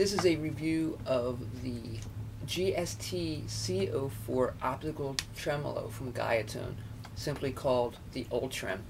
This is a review of the GST C04 optical tremolo from Guyatone, simply called the Ultrem.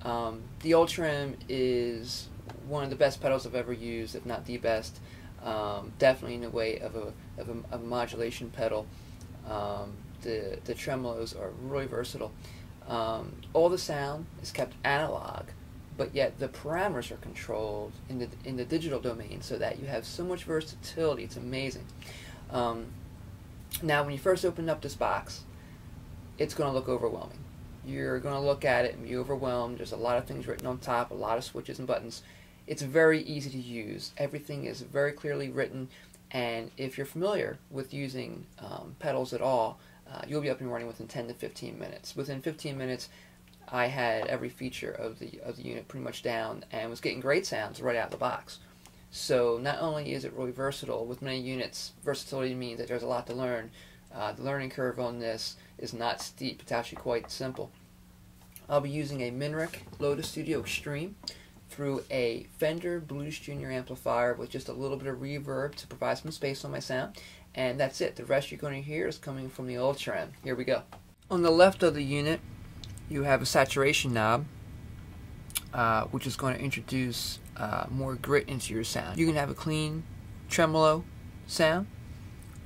The Ultrem is one of the best pedals I've ever used, if not the best. Definitely in the way of a modulation pedal. The tremolos are really versatile. All the sound is kept analog, but yet the parameters are controlled in the digital domain, so that you have so much versatility. It's amazing. Now, when you first open up this box, it's going to look overwhelming. You're going to look at it and be overwhelmed. There's a lot of things written on top, a lot of switches and buttons. It's very easy to use. Everything is very clearly written, and if you're familiar with using pedals at all, you'll be up and running within 10 to 15 minutes. Within 15 minutes, I had every feature of the unit pretty much down and was getting great sounds right out of the box. So not only is it really versatile, with many units, versatility means that there's a lot to learn. The learning curve on this is not steep, it's actually quite simple. I'll be using a Minrick Lotus Studio Extreme through a Fender Blues Junior amplifier with just a little bit of reverb to provide some space on my sound. And that's it. The rest you're going to hear is coming from the Ultrem. Here we go. On the left of the unit, you have a saturation knob, which is going to introduce more grit into your sound. You can have a clean tremolo sound,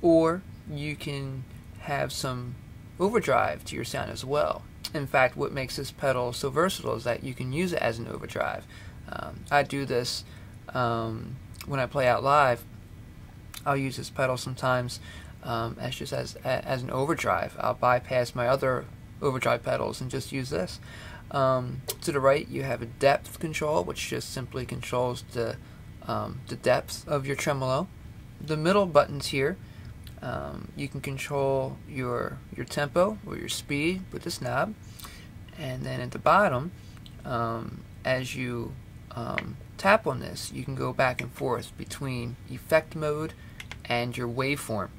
or you can have some overdrive to your sound as well. In fact, what makes this pedal so versatile is that you can use it as an overdrive. I do this when I play out live. I'll use this pedal sometimes as an overdrive. I'll bypass my other overdrive pedals and just use this. To the right, you have a depth control, which just simply controls the depth of your tremolo. The middle buttons here, you can control your tempo or your speed with this knob. And then at the bottom, as you tap on this, you can go back and forth between effect mode and your waveform.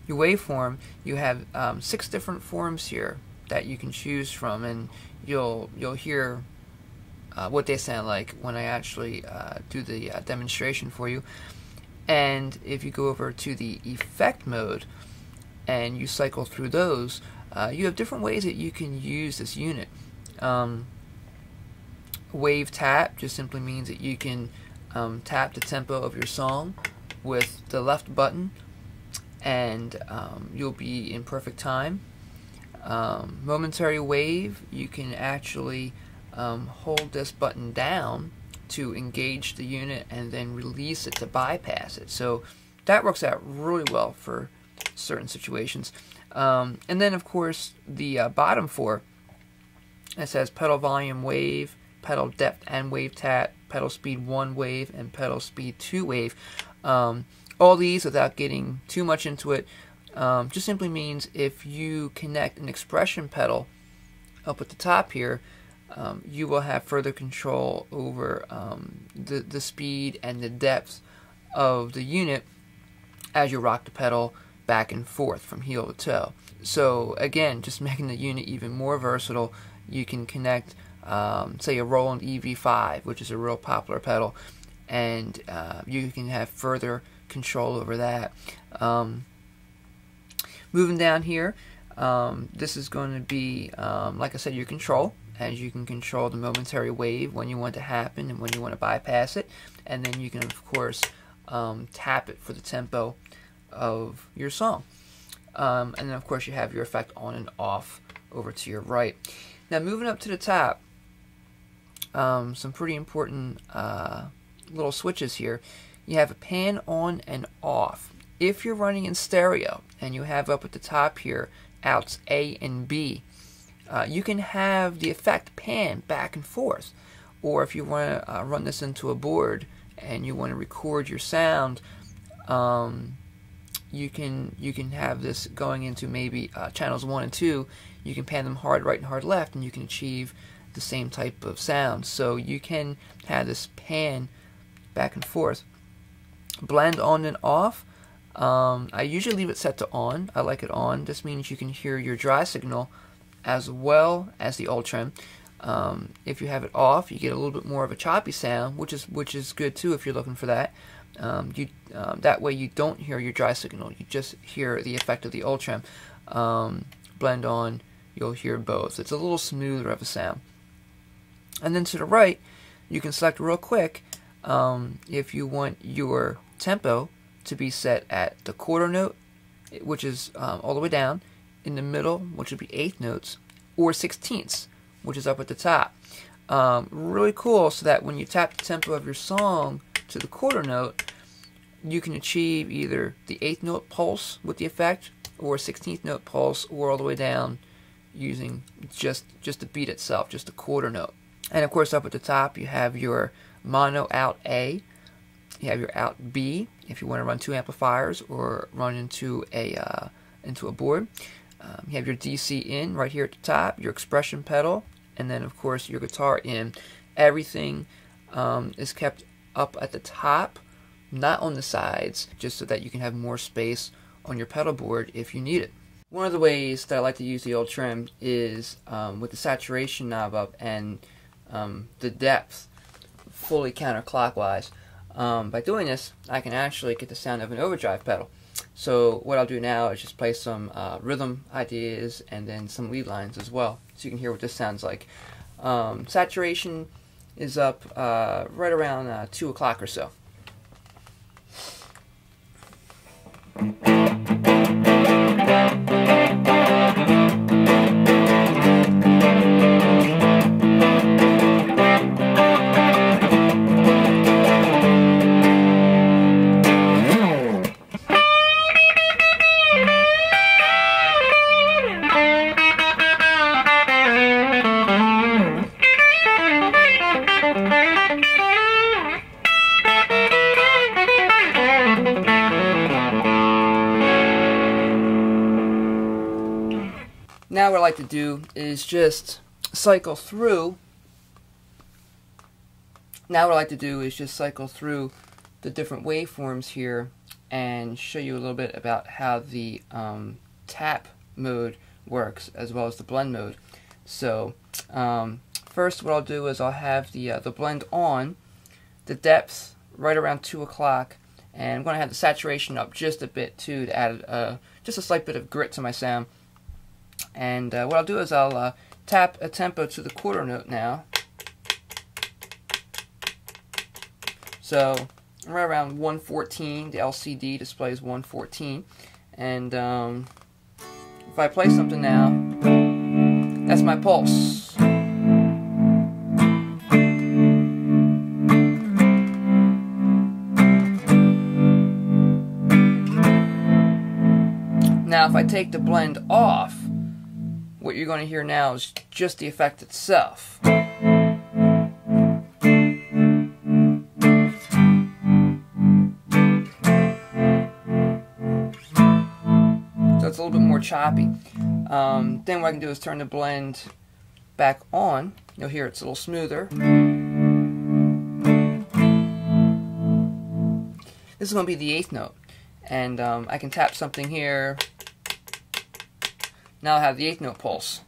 Your waveform, you have 6 different forms here that you can choose from, and you'll hear what they sound like when I actually do the demonstration for you. And if you go over to the effect mode and you cycle through those, you have different ways that you can use this unit. Wave tap just simply means that you can tap the tempo of your song with the left button, and you'll be in perfect time. Momentary wave, you can actually hold this button down to engage the unit and then release it to bypass it. So that works out really well for certain situations. And then, of course, the bottom 4, it says pedal volume wave, pedal depth and wave tap, pedal speed 1 wave, and pedal speed 2 wave. All these, without getting too much into it, just simply means if you connect an expression pedal up at the top here, you will have further control over the speed and the depth of the unit as you rock the pedal back and forth from heel to toe. So again, just making the unit even more versatile, you can connect say a Roland EV5, which is a real popular pedal, and you can have further control over that. Moving down here, this is going to be, like I said, your control, as you can control the momentary wave when you want it to happen and when you want to bypass it, and then you can, of course, tap it for the tempo of your song. And then, of course, you have your effect on and off over to your right. Now, moving up to the top, some pretty important little switches here. You have a pan on and off. If you're running in stereo and you have up at the top here outs A and B, you can have the effect pan back and forth. Or if you want to run this into a board and you want to record your sound, you can have this going into maybe channels 1 and 2. You can pan them hard right and hard left, and you can achieve the same type of sound. So you can have this pan back and forth. Blend on and off. I usually leave it set to on. I like it on. This means you can hear your dry signal as well as the Ultrem. If you have it off, you get a little bit more of a choppy sound, which is good too if you're looking for that. That way you don't hear your dry signal. You just hear the effect of the Ultrem. Blend on, you'll hear both. It's a little smoother of a sound. And then to the right, you can select real quick if you want your tempo to be set at the quarter note, which is all the way down, in the middle, which would be eighth notes, or sixteenths, which is up at the top. Really cool, so that when you tap the tempo of your song to the quarter note, you can achieve either the eighth note pulse with the effect, or 16th note pulse, or all the way down using just the beat itself, just the quarter note. And of course, up at the top, you have your mono out A, you have your out B if you want to run two amplifiers or run into a board. You have your DC in right here at the top, your expression pedal, and then of course your guitar in. Everything is kept up at the top, not on the sides, just so that you can have more space on your pedal board if you need it. One of the ways that I like to use the Ultrem is with the saturation knob up and the depth fully counterclockwise. By doing this, I can actually get the sound of an overdrive pedal. So what I'll do now is just play some rhythm ideas and then some lead lines as well, so you can hear what this sounds like. Saturation is up right around 2 o'clock or so. Now what I like to do is just cycle through. The different waveforms here and show you a little bit about how the tap mode works as well as the blend mode. So first, what I'll do is I'll have the blend on, the depth right around 2 o'clock, and I'm going to have the saturation up just a bit too to add just a slight bit of grit to my sound. And what I'll do is I'll tap a tempo to the quarter note now. So right around 114, the LCD displays 114. And if I play something now, that's my pulse. Now if I take the blend off, what you're going to hear now is just the effect itself. So it's a little bit more choppy. Then what I can do is turn the blend back on. You'll hear it's a little smoother. This is going to be the eighth note. And I can tap something here. Now I have the eighth note pulse.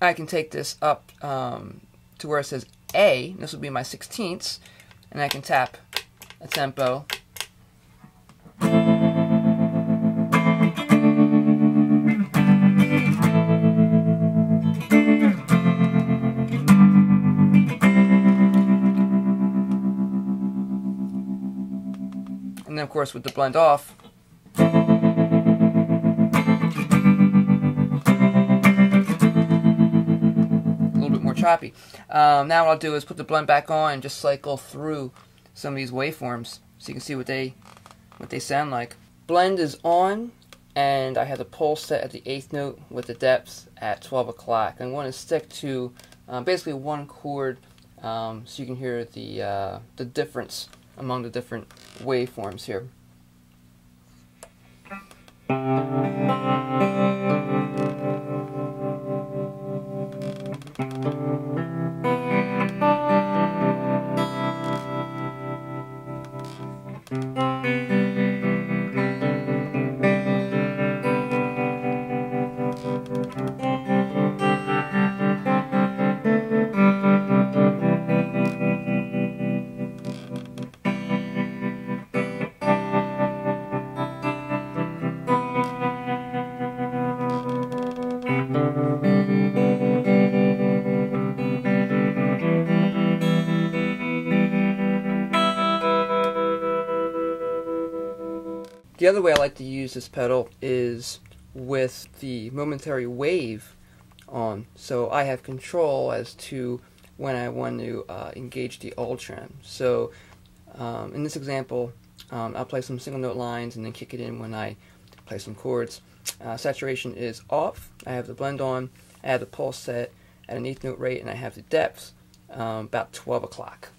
I can take this up to where it says A. This will be my 16ths, and I can tap a tempo. And then of course with the blend off, a little bit more choppy. Now what I'll do is put the blend back on and just cycle through some of these waveforms so you can see what they sound like. Blend is on, and I have the pulse set at the eighth note with the depth at 12 o'clock. I'm going to stick to basically one chord so you can hear the difference among the different waveforms here. The other way I like to use this pedal is with the momentary wave on, so I have control as to when I want to engage the Ultrem. So in this example, I'll play some single note lines and then kick it in when I play some chords. Saturation is off, I have the blend on, I have the pulse set at an eighth note rate, and I have the depths about 12 o'clock.